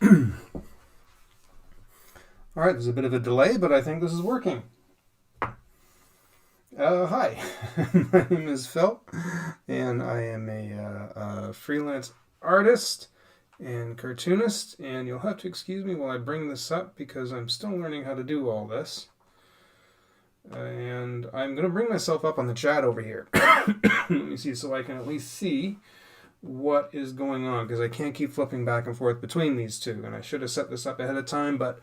All right, there's a bit of a delay, but I think this is working. Hi, my name is Phil, and I am a freelance artist and cartoonist, and you'll have to excuse me while I bring this up because I'm still learning how to do all this. And I'm going to bring myself up on the chat over here. Let me see, so I can at least see what is going on, because I can't keep flipping back and forth between these two, and I should have set this up ahead of time, but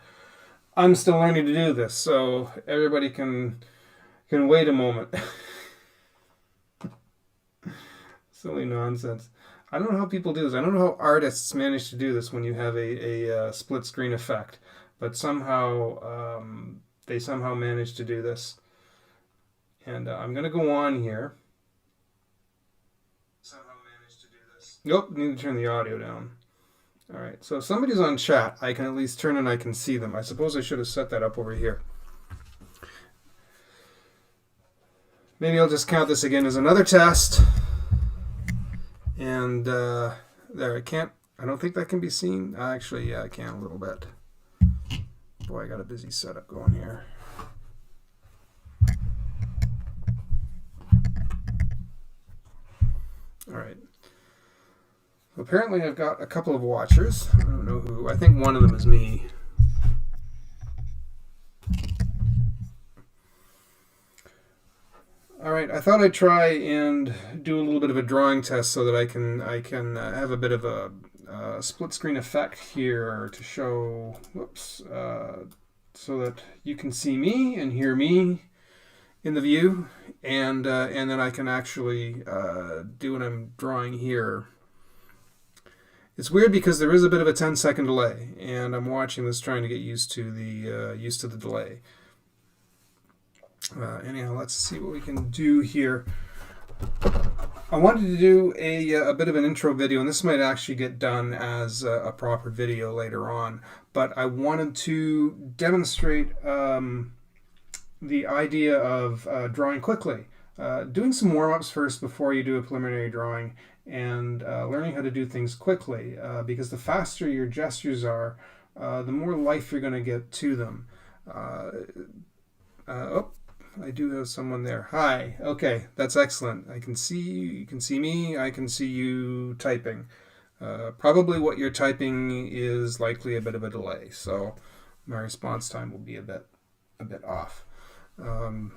I'm still learning to do this, so everybody can wait a moment. Silly nonsense. I don't know how people do this. I don't know how artists manage to do this when you have a split screen effect, but somehow they somehow manage to do this. And I'm going to go on here. Somehow managed to do this. Nope, need to turn the audio down. All right, so if somebody's on chat, I can at least turn and I can see them. I suppose I should have set that up over here. Maybe I'll just count this again as another test. And there, I don't think that can be seen. Actually, yeah, I can a little bit. Boy, I got a busy setup going here. All right. Apparently I've got a couple of watchers. I don't know who. I think one of them is me. All right, I thought I'd try and do a little bit of a drawing test so that I can have a bit of a split screen effect here to show, so that you can see me and hear me in the view, and then I can actually do what I'm drawing here. It's weird because there is a bit of a 10-second delay, and I'm watching this trying to get used to the delay. Anyhow, let's see what we can do here. I wanted to do a bit of an intro video, and this might actually get done as a proper video later on, but I wanted to demonstrate the idea of drawing quickly. Doing some warm-ups first before you do a preliminary drawing, and learning how to do things quickly, because the faster your gestures are, the more life you're going to get to them. I do have someone there. Hi. Okay, that's excellent. I can see you. You can see me. I can see you typing. Probably what you're typing is likely a bit of a delay, so my response time will be a bit off. And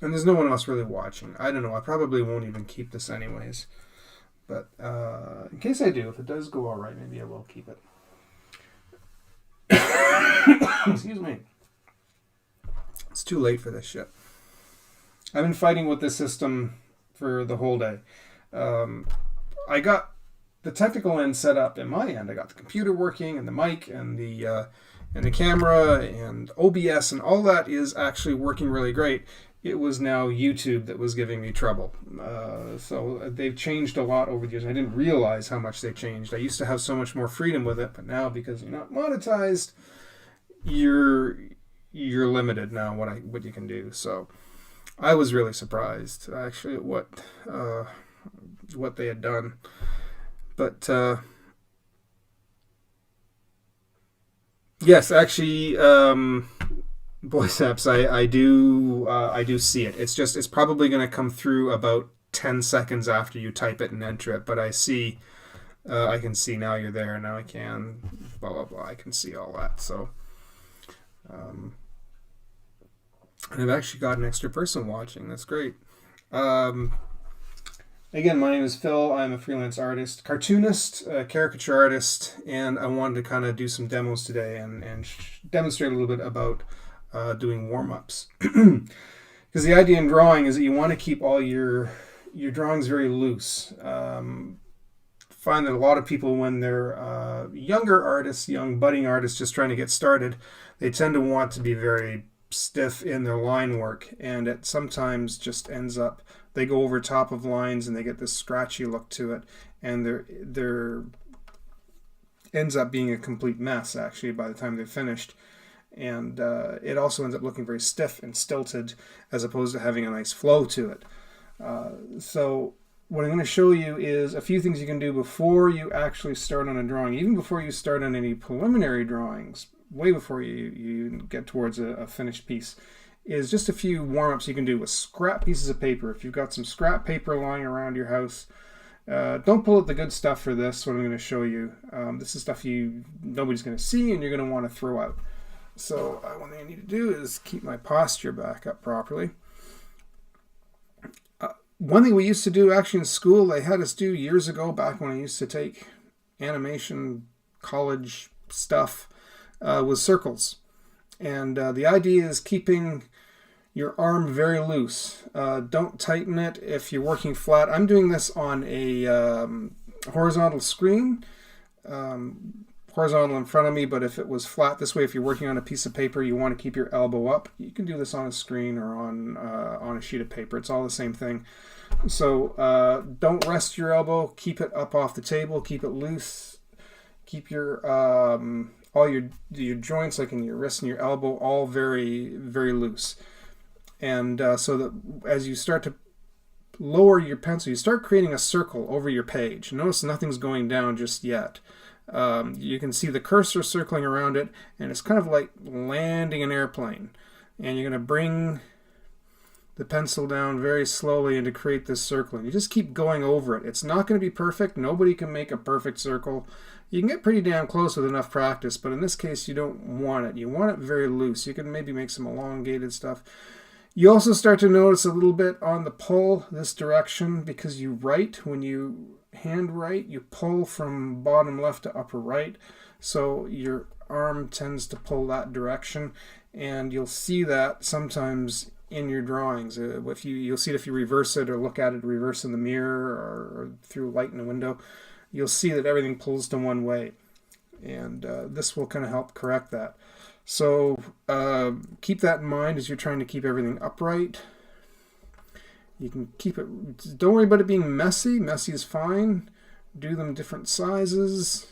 there's no one else really watching. I don't know. I probably won't even keep this anyways. But in case I do, if it does go all right, maybe I will keep it. Excuse me. It's too late for this shit. I've been fighting with this system for the whole day. I got the technical end set up in my end. I got the computer working and the mic and the camera and OBS and all that is actually working really great. It was now YouTube that was giving me trouble. So they've changed a lot over the years. I didn't realize how much they changed. I used to have so much more freedom with it, but now because you're not monetized, you're limited now what you can do. So I was really surprised actually at what they had done. But yes, actually, voice apps, I do see it. It's probably going to come through about 10 seconds after you type it and enter it. But I can see now you're there. Now I can blah blah blah. I can see all that. So. And I've actually got an extra person watching. That's great. Again, my name is Phil. I'm a freelance artist, cartoonist, caricature artist, and I wanted to kind of do some demos today and demonstrate a little bit about doing warm-ups. Because the idea in drawing is that you want to keep all your drawings very loose. Find that a lot of people, when they're younger artists, young budding artists just trying to get started, they tend to want to be very stiff in their line work, and it sometimes just ends up they go over top of lines and they get this scratchy look to it, and there ends up being a complete mess actually by the time they're finished. And it also ends up looking very stiff and stilted as opposed to having a nice flow to it. So what I'm going to show you is a few things you can do before you actually start on a drawing, even before you start on any preliminary drawings, way before you get towards a finished piece, is just a few warm-ups you can do with scrap pieces of paper. If you've got some scrap paper lying around your house, don't pull out the good stuff for this, what I'm going to show you. This is stuff nobody's going to see and you're going to want to throw out. So one thing I need to do is keep my posture back up properly. One thing we used to do actually in school, they had us do years ago, back when I used to take animation college stuff, was circles. And the idea is keeping your arm very loose. Don't tighten it if you're working flat. I'm doing this on a horizontal screen, horizontal in front of me, but if it was flat this way, if you're working on a piece of paper, you want to keep your elbow up. You can do this on a screen or on a sheet of paper. It's all the same thing. So don't rest your elbow. Keep it up off the table. Keep it loose. Keep your all your joints, like in your wrist and your elbow, all very, very loose. And so that as you start to lower your pencil, you start creating a circle over your page. Notice nothing's going down just yet. You can see the cursor circling around it, and it's kind of like landing an airplane. And you're going to bring the pencil down very slowly and to create this circle. And you just keep going over it. It's not going to be perfect. Nobody can make a perfect circle. You can get pretty damn close with enough practice, but in this case you don't want it. You want it very loose. You can maybe make some elongated stuff. You also start to notice a little bit on the pull this direction, because you write, when you hand write, you pull from bottom left to upper right. So your arm tends to pull that direction, and you'll see that sometimes in your drawings. You'll see it if you reverse it or look at it reverse in the mirror or through light in a window. You'll see that everything pulls to one way, and this will kind of help correct that. So keep that in mind as you're trying to keep everything upright. You can keep it, don't worry about it being messy. Messy is fine. Do them different sizes.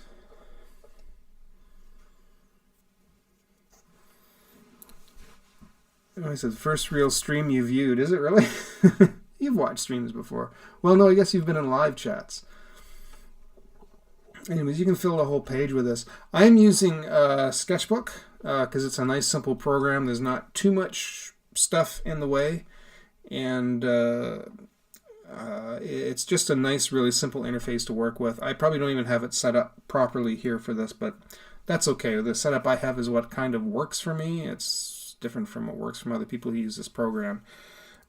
I said, first real stream you viewed. Is it really? You've watched streams before. Well, no, I guess you've been in live chats. Anyways, you can fill the whole page with this. I'm using Sketchbook because it's a nice, simple program. There's not too much stuff in the way. And it's just a nice, really simple interface to work with. I probably don't even have it set up properly here for this, but that's okay. The setup I have is what kind of works for me. It's different from what works from other people who use this program.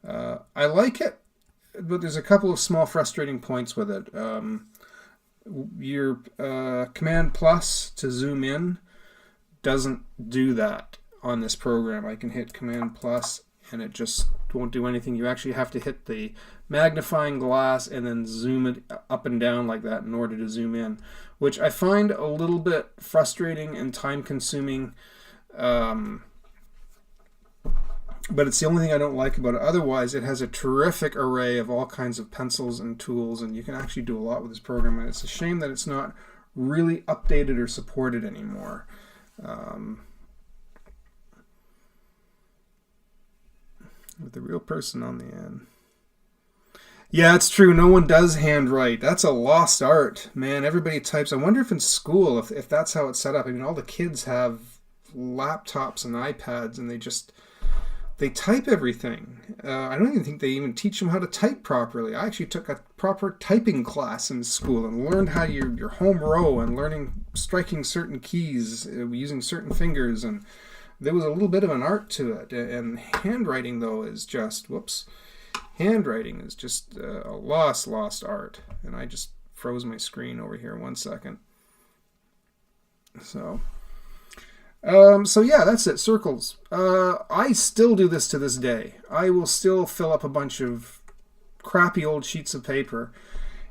I like it, but there's a couple of small frustrating points with it. Your Command plus to zoom in doesn't do that on this program. I can hit Command plus and it just won't do anything. You actually have to hit the magnifying glass and then zoom it up and down like that in order to zoom in, which I find a little bit frustrating and time consuming. But it's the only thing I don't like about it. Otherwise, it has a terrific array of all kinds of pencils and tools, and you can actually do a lot with this program. And it's a shame that it's not really updated or supported anymore. With the real person on the end. Yeah, it's true. No one does handwrite. That's a lost art, man. Everybody types. I wonder if in school, if that's how it's set up. I mean, all the kids have laptops and iPads, and they type everything. I don't even think they even teach them how to type properly. I actually took a proper typing class in school and learned how your home row and striking certain keys using certain fingers, and there was a little bit of an art to it. And handwriting, though, is just, handwriting is just a lost art. And I just froze my screen over here 1 second. So yeah, that's it. Circles. I still do this to this day. I will still fill up a bunch of crappy old sheets of paper.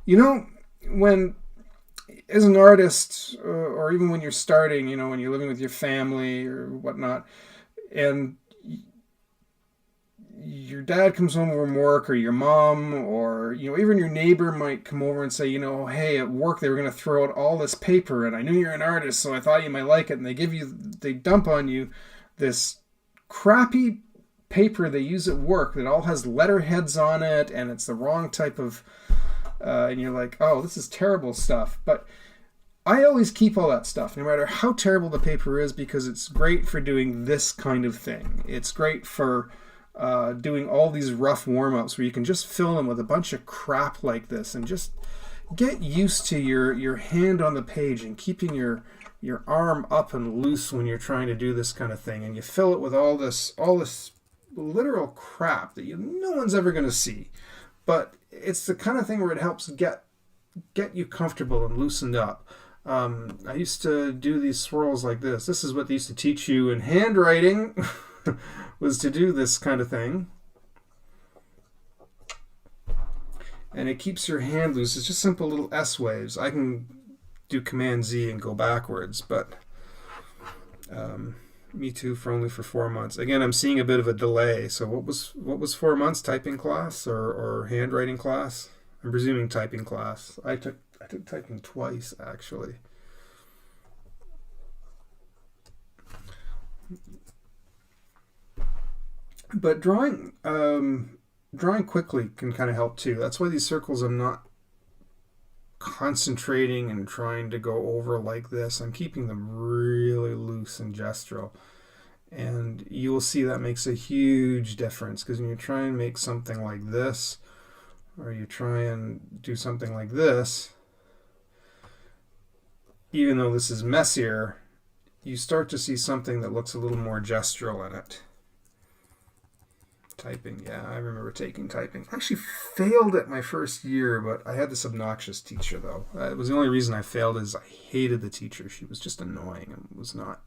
You know, when, as an artist, or even when you're starting, when you're living with your family or whatnot, and your dad comes home from work, or your mom, or even your neighbor might come over and say, hey, at work they were going to throw out all this paper, and I knew you're an artist, so I thought you might like it. And they dump on you this crappy paper they use at work that all has letterheads on it, and it's the wrong type of and you're like, oh, this is terrible stuff. But I always keep all that stuff, no matter how terrible the paper is, because it's great for doing this kind of thing. It's great for doing all these rough warm-ups where you can just fill them with a bunch of crap like this and just get used to your hand on the page and keeping your arm up and loose when you're trying to do this kind of thing. And you fill it with all this literal crap that no one's ever going to see. But it's the kind of thing where it helps get you comfortable and loosened up. I used to do these swirls like this. This is what they used to teach you in handwriting, was to do this kind of thing. And it keeps your hand loose. It's just simple little S waves. I can do Command Z and go backwards, but me too, for only for 4 months. Again, I'm seeing a bit of a delay. So what was 4 months? Typing class or handwriting class? I'm presuming typing class. I took typing twice, actually. But drawing quickly can kind of help too. That's why these circles, I'm not concentrating and trying to go over like this. I'm keeping them really loose and gestural. And you will see that makes a huge difference, because when you try and make something like this, or you try and do something like this, even though this is messier, you start to see something that looks a little more gestural in it. Typing, yeah, I remember taking typing. I actually failed it my first year, but I had this obnoxious teacher, though. It was the only reason I failed, is I hated the teacher. She was just annoying and was not...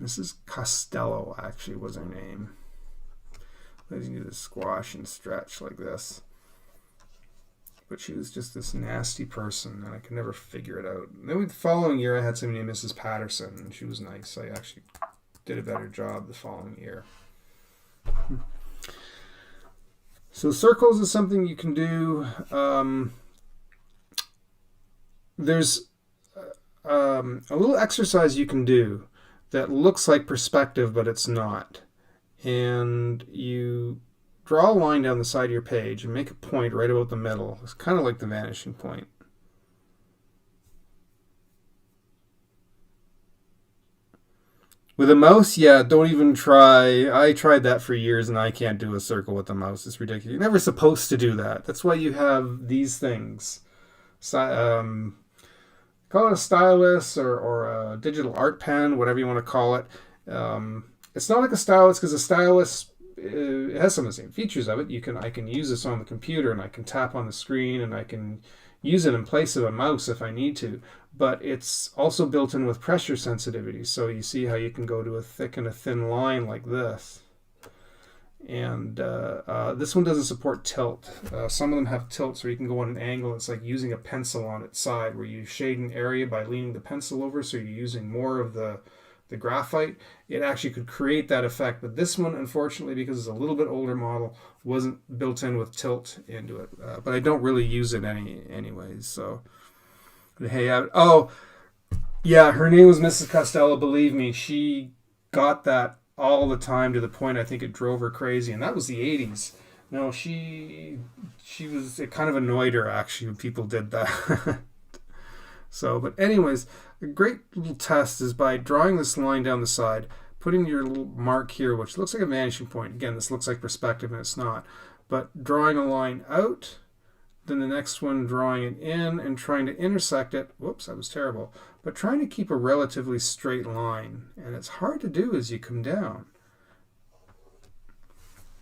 Mrs. Costello, actually, was her name. I used to do the squash and stretch like this. But she was just this nasty person, and I could never figure it out. And then the following year, I had somebody named Mrs. Patterson, and she was nice. I actually did a better job the following year. So circles is something you can do. There's a little exercise you can do that looks like perspective, but it's not. And you draw a line down the side of your page and make a point right about the middle. It's kind of like the vanishing point. With a mouse, yeah, don't even try. I tried that for years, and I can't do a circle with a mouse. It's ridiculous. You're never supposed to do that. That's why you have these things. Call it a stylus or a digital art pen, whatever you want to call it. It's not like a stylus, because a stylus, it has some of the same features of it. I can use this on the computer, and I can tap on the screen, and I can use it in place of a mouse if I need to. But it's also built in with pressure sensitivity. So you see how you can go to a thick and a thin line like this. And this one doesn't support tilt. Some of them have tilts where you can go on an angle. It's like using a pencil on its side, where you shade an area by leaning the pencil over, so you're using more of the graphite. It actually could create that effect. But this one, unfortunately, because it's a little bit older model, wasn't built in with tilt into it. But I don't really use it anyways. So, hey, oh, yeah, her name was Mrs. Costello. Believe me, she got that all the time, to the point I think it drove her crazy. And that was the 80s. No, she was, it kind of annoyed her, actually, when people did that. So, but anyways, a great little test is by drawing this line down the side, putting your little mark here, which looks like a vanishing point. Again, this looks like perspective, and it's not. But drawing a line out, then the next one drawing it in and trying to intersect it. Whoops, that was terrible. But trying to keep a relatively straight line. And it's hard to do as you come down.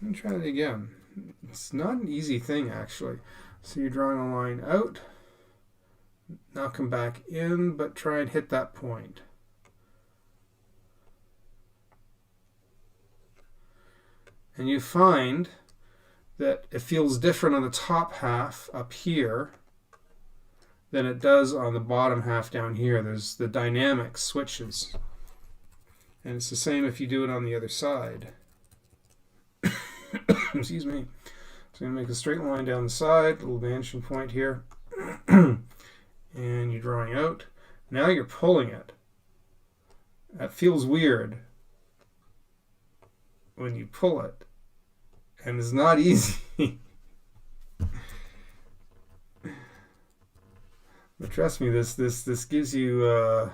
Let me try it again. It's not an easy thing, actually. So you're drawing a line out. Now come back in, but try and hit that point. And you find that it feels different on the top half up here than it does on the bottom half down here. There's the dynamic switches. And it's the same if you do it on the other side. Excuse me. So I'm going to make a straight line down the side, little vanishing point here. And you're drawing out. Now you're pulling it. That feels weird when you pull it. And it's not easy. But trust me, this gives you. You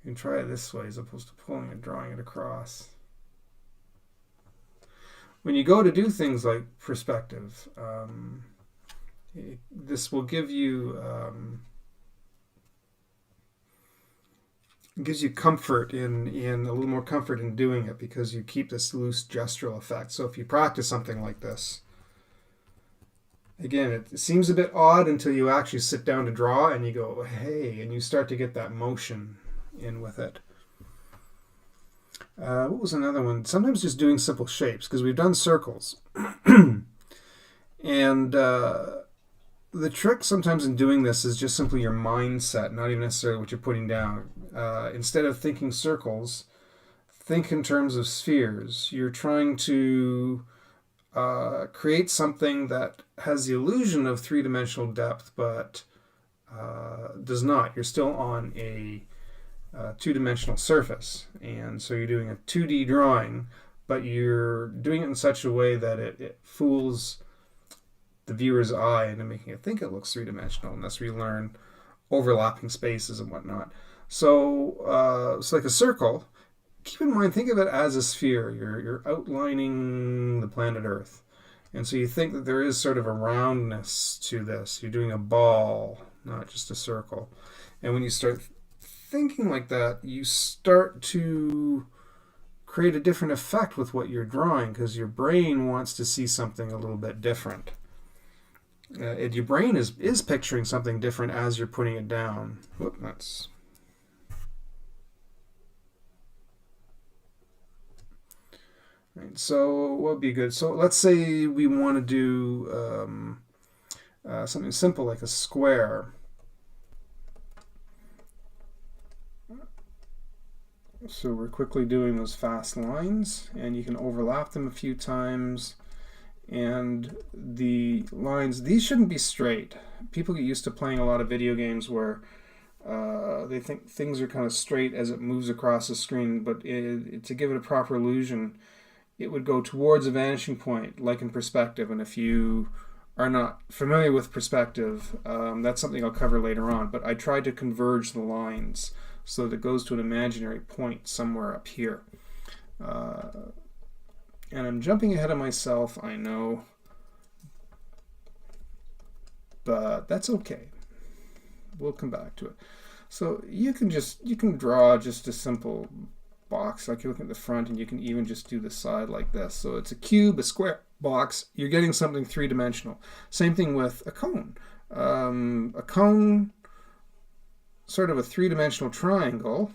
can try it this way as opposed to pulling and drawing it across. When you go to do things like perspective, this will give you gives you comfort in a little more comfort in doing it because you keep this loose gestural effect. So if you practice something like this, again, it seems a bit odd until you actually sit down to draw and you go, hey, and you start to get that motion in with it. What was another one? Sometimes just doing simple shapes, because we've done circles. And the trick sometimes in doing this is just simply your mindset, not even necessarily what you're putting down. Instead of thinking circles, think in terms of spheres. You're trying to create something that has the illusion of three-dimensional depth, but does not. You're still on a two-dimensional surface, and so you're doing a 2D drawing, but you're doing it in such a way that it fools the viewer's eye into making it think it looks three-dimensional, and thus we learn overlapping spaces and whatnot. So it's like a circle. Keep in mind, think of it as a sphere. You're outlining the planet Earth, and so you think that there is sort of a roundness to this. You're doing a ball, not just a circle. And when you start thinking like that, you start to create a different effect with what you're drawing because your brain wants to see something a little bit different. Your brain is picturing something different as you're putting it down. Whoop, that's... Right, so what would be good? So let's say we want to do something simple like a square. So we're quickly doing those fast lines, and you can overlap them a few times. And the lines, these shouldn't be straight. People get used to playing a lot of video games where they think things are kind of straight as it moves across the screen, but to give it a proper illusion, it would go towards a vanishing point, like in perspective. And if you are not familiar with perspective, that's something I'll cover later on. But I tried to converge the lines so that it goes to an imaginary point somewhere up here. And I'm jumping ahead of myself, I know, but that's okay. We'll come back to it. So you can draw just a simple box, like you look at the front, and you can even just do the side like this. So it's a cube, a square box. You're getting something three-dimensional. Same thing with a cone. A cone, sort of a three-dimensional triangle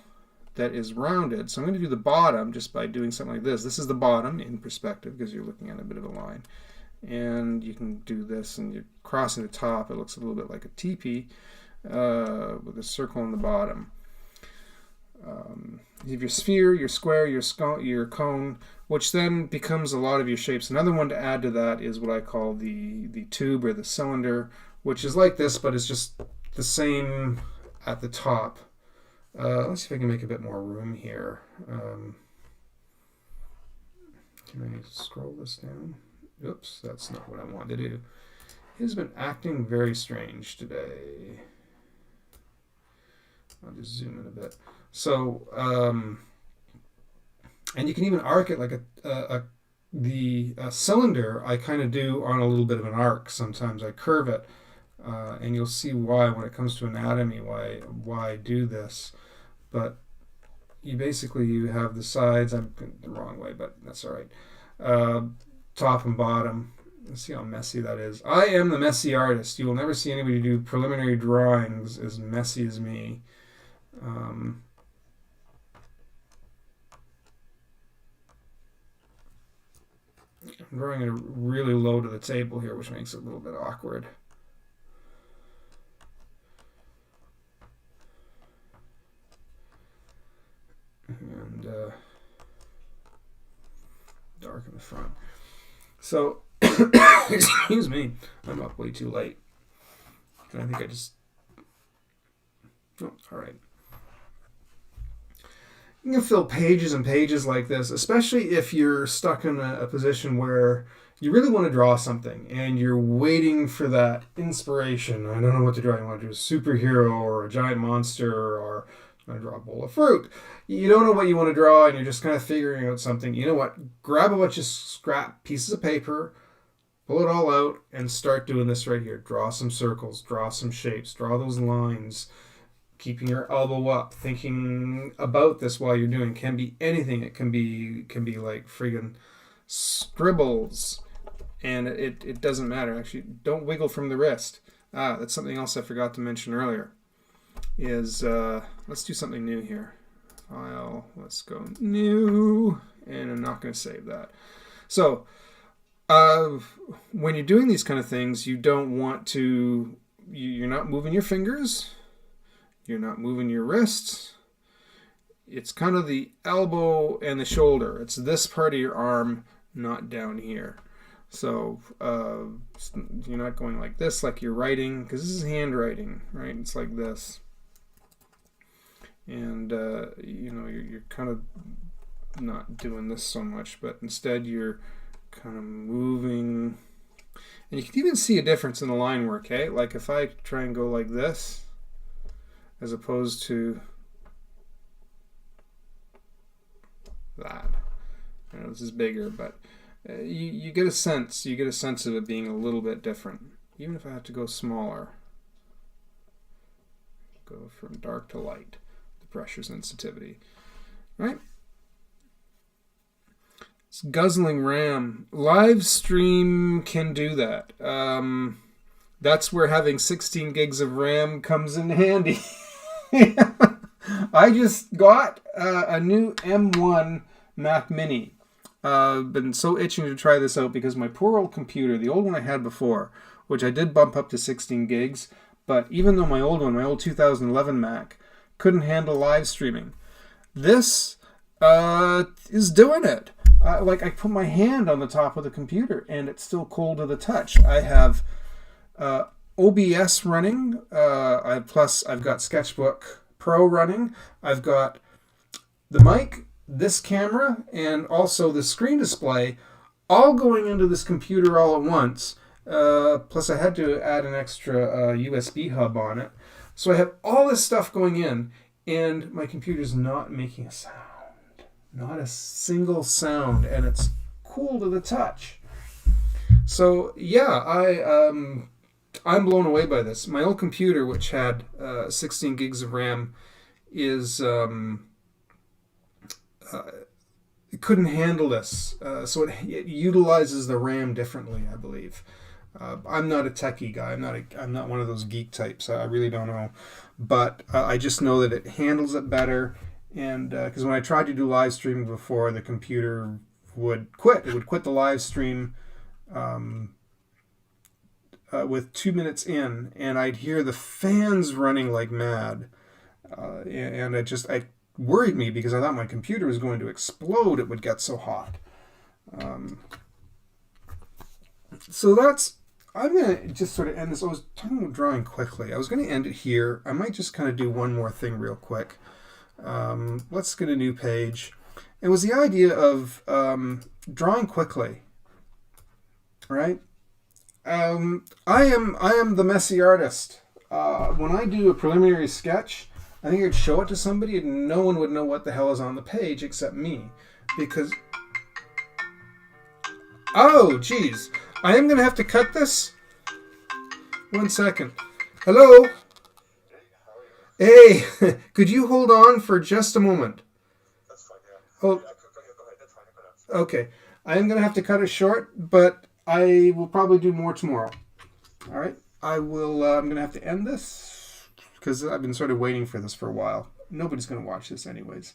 that is rounded. So I'm going to do the bottom just by doing something like this. This is the bottom in perspective because you're looking at a bit of a line. And you can do this, and you're crossing the top. It looks a little bit like a teepee with a circle on the bottom. You have your sphere, your square, your cone, which then becomes a lot of your shapes. Another one to add to that is what I call the tube or the cylinder, which is like this, but it's just the same at the top. Let's see if I can make a bit more room here. Can I scroll this down? Oops, that's not what I wanted to do. He's been acting very strange today. I'll just zoom in a bit. So, and you can even arc it like the cylinder. I kind of do on a little bit of an arc. Sometimes I curve it, and you'll see why when it comes to anatomy. Why I do this, but you have the sides. I'm going the wrong way, but that's all right. Top and bottom. Let's see how messy that is. I am the messy artist. You will never see anybody do preliminary drawings as messy as me. I'm drawing it really low to the table here, which makes it a little bit awkward. And dark in the front. So, excuse me, I'm up way too late. I think I just... Oh, all right. You can fill pages and pages like this, especially if you're stuck in a position where you really want to draw something and you're waiting for that inspiration. I don't know what to draw. You want to do a superhero or a giant monster, or you want to draw a bowl of fruit. You don't know what you want to draw and you're just kind of figuring out something. You know what? Grab a bunch of scrap pieces of paper, pull it all out, and start doing this right here. Draw some circles, draw some shapes, draw those lines, keeping your elbow up, thinking about this while you're doing. It can be anything. It can be like friggin' scribbles. And it doesn't matter. Actually, don't wiggle from the wrist. That's something else I forgot to mention earlier. Is let's do something new here. File, let's go new, and I'm not going to save that. So when you're doing these kind of things, you don't want to, you're not moving your fingers, you're not moving your wrists. It's kind of the elbow and the shoulder. It's this part of your arm, not down here. So you're not going like this, like you're writing, because this is handwriting, right? It's like this. And, you're kind of not doing this so much, but instead you're kind of moving. And you can even see a difference in the line work, eh? Like if I try and go like this, as opposed to that. I know this is bigger, but you get a sense. You get a sense of it being a little bit different. Even if I have to go smaller. Go from dark to light. The pressure sensitivity. Right? It's guzzling RAM. Live stream can do that. That's where having 16 gigs of RAM comes in handy. I just got a new M1 Mac Mini. Been so itching to try this out because my poor old computer, the old one I had before, which I did bump up to 16 gigs, but even though my old one, my old 2011 Mac, couldn't handle live streaming, this is doing it. Like I put my hand on the top of the computer and it's still cold to the touch. I have OBS running. Plus I've got Sketchbook Pro running. I've got the mic, this camera, and also the screen display all going into this computer all at once. Plus I had to add an extra USB hub on it. So I have all this stuff going in and my computer's not making a sound. Not a single sound, and it's cool to the touch. So yeah, I'm blown away by this. My old computer, which had 16 gigs of RAM, is it couldn't handle this. So it utilizes the RAM differently, I believe. I'm not a techie guy. I'm not one of those geek types. I really don't know, but I just know that it handles it better. And because when I tried to do live streaming before, the computer would quit. It would quit the live stream with 2 minutes in, and I'd hear the fans running like mad. And it worried me because I thought my computer was going to explode. It would get so hot. I'm going to just sort of end this. I was talking about drawing quickly. I was going to end it here. I might just kind of do one more thing real quick. Let's get a new page. It was the idea of drawing quickly, right? I am the messy artist. When I do a preliminary sketch, I think I'd show it to somebody and no one would know what the hell is on the page except me, because oh geez, I am gonna have to cut this. 1 second. Hello. Hey, could you hold on for just a moment? That's fine, yeah. Oh, go ahead. That's fine. Okay. I am going to have to cut it short, but I will probably do more tomorrow. All right. I'm going to have to end this because I've been sort of waiting for this for a while. Nobody's going to watch this anyways.